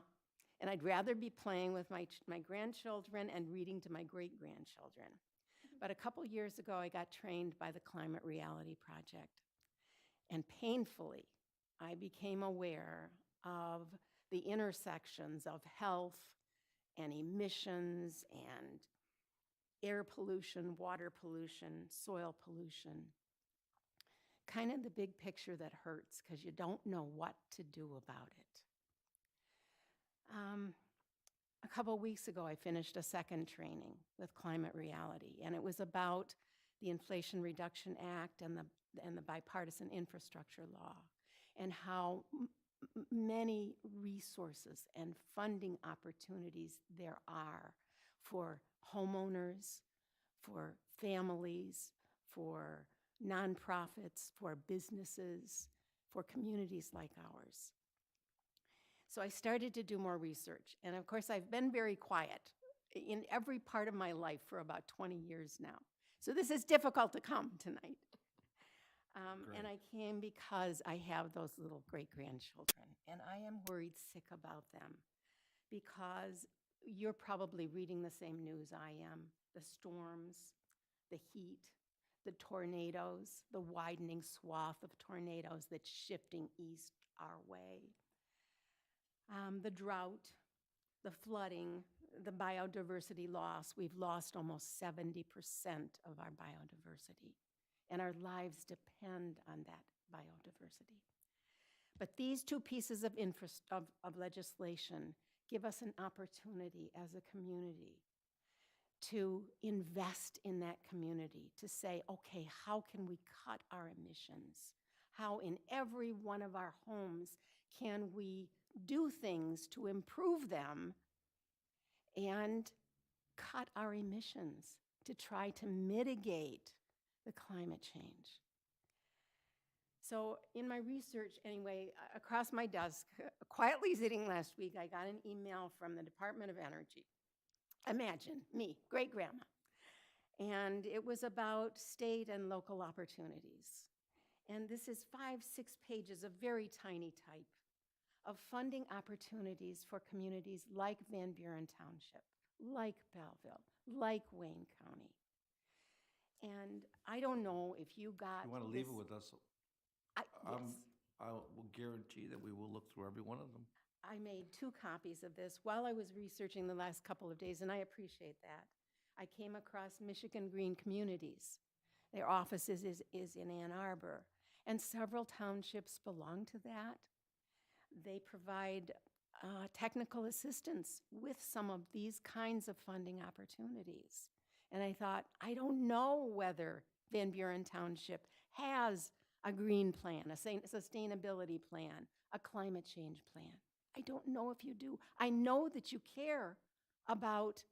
and I'd rather be playing with my grandchildren and reading to my great-grandchildren. But a couple years ago, I got trained by the Climate Reality Project. And painfully, I became aware of the intersections of health and emissions and air pollution, water pollution, soil pollution. Kind of the big picture that hurts because you don't know what to do about it. A couple weeks ago, I finished a second training with Climate Reality, and it was about the Inflation Reduction Act and the bipartisan infrastructure law, and how many resources and funding opportunities there are for homeowners, for families, for nonprofits, for businesses, for communities like ours. So I started to do more research. And of course, I've been very quiet in every part of my life for about 20 years now. So this is difficult to come tonight. And I came because I have those little great-grandchildren, and I am worried sick about them because you're probably reading the same news I am. The storms, the heat, the tornadoes, the widening swath of tornadoes that's shifting east our way. The drought, the flooding, the biodiversity loss. We've lost almost 70% of our biodiversity, and our lives depend on that biodiversity. But these two pieces of legislation give us an opportunity as a community to invest in that community, to say, okay, how can we cut our emissions? How in every one of our homes can we do things to improve them and cut our emissions to try to mitigate the climate change? So in my research, anyway, across my desk, quietly sitting last week, I got an email from the Department of Energy. Imagine me, great-grandma. And it was about state and local opportunities. And this is 5-6 pages of very tiny type of funding opportunities for communities like Van Buren Township, like Belleville, like Wayne County. And I don't know if you got You want to leave it with us? yes. I will guarantee that we will look through every one of them. I made 2 copies of this while I was researching the last couple of days, and I appreciate that. I came across Michigan Green Communities. Their office is in Ann Arbor, and several townships belong to that. They provide technical assistance with some of these kinds of funding opportunities. And I thought, I don't know whether Van Buren Township has a green plan, a sustainability plan, a climate change plan. I don't know if you do. I know that you care about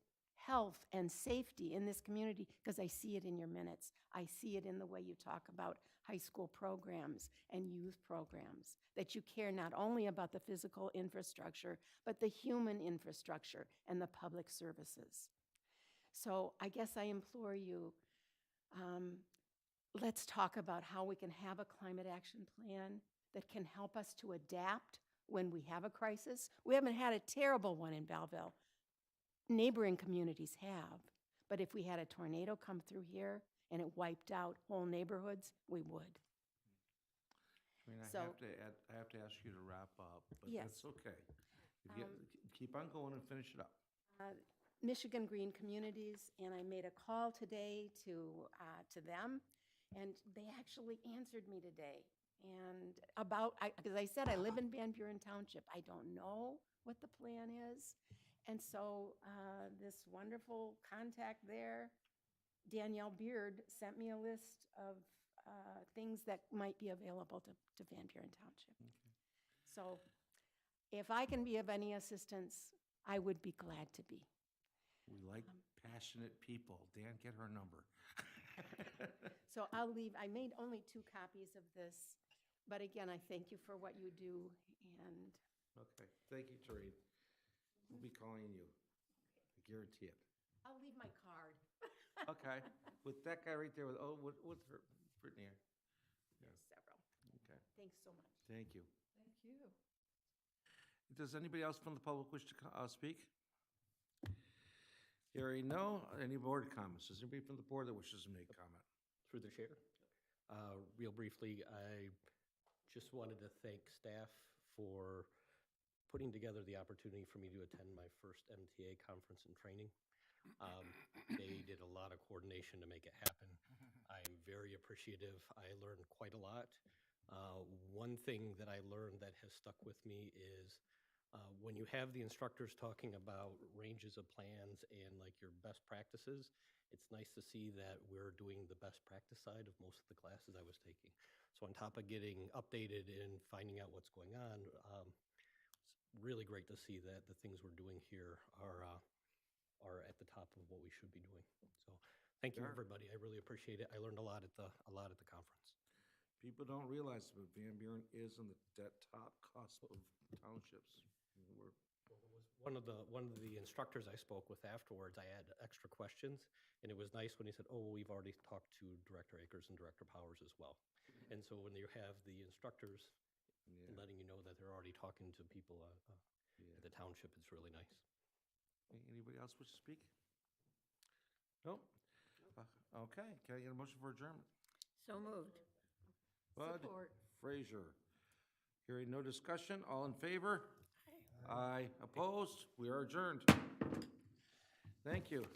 health and safety in this community because I see it in your minutes. I see it in the way you talk about high school programs and youth programs, that you care not only about the physical infrastructure, but the human infrastructure and the public services. So I guess I implore you, let's talk about how we can have a climate action plan that can help us to adapt when we have a crisis. We haven't had a terrible one in Belleville. Neighboring communities have. But if we had a tornado come through here and it wiped out whole neighborhoods, we would. I mean, I So- have to ask you to wrap up, but Yes. that's okay. Keep on going and finish it up. Michigan Green Communities, and I made a call today to them, and they actually answered me today. And because I said I live in Van Buren Township, I don't know what the plan is. And so this wonderful contact there, Danielle Beard, sent me a list of things that might be available to Van Buren Township. Okay. So if I can be of any assistance, I would be glad to be. We like passionate people. Dan, get her number. So I'll leave. I made only 2 copies of this, but again, I thank you for what you do, and Okay, thank you, Tareen. We'll be calling you. I guarantee it. I'll leave my card. Okay, with that guy right there with, what's her, Brittany? There's several. Okay, Thanks so much. thank you. Thank you. Does anybody else from the public wish to speak? Hearing no, any board comments? Is anybody from the board that wishes to make comment? Through the chair. Real briefly, I just wanted to thank staff for putting together the opportunity for me to attend my first MTA conference and training. They did a lot of coordination to make it happen. I'm very appreciative. I learned quite a lot. One thing that I learned that has stuck with me is When you have the instructors talking about ranges of plans and like your best practices, it's nice to see that we're doing the best practice side of most of the classes I was taking. So on top of getting updated and finding out what's going on, it's really great to see that the things we're doing here are at the top of what we should be doing. So thank you, Sure. everybody. I really appreciate it. I learned a lot at the conference. People don't realize, but Van Buren is in that top cusp of townships. We're One of the instructors I spoke with afterwards, I had extra questions, and it was nice when he said, "Oh, we've already talked to Director Akers and Director Powers as well." And so when you have the instructors Yeah. letting you know that they're already talking to people Yeah. at the township, it's really nice. Anybody else wish to speak? Nope. Okay, can I get a motion for adjournment? So moved. Bud, Support. Frazier. Hearing no discussion, all in favor? Aye. Opposed? We are adjourned. Thank you.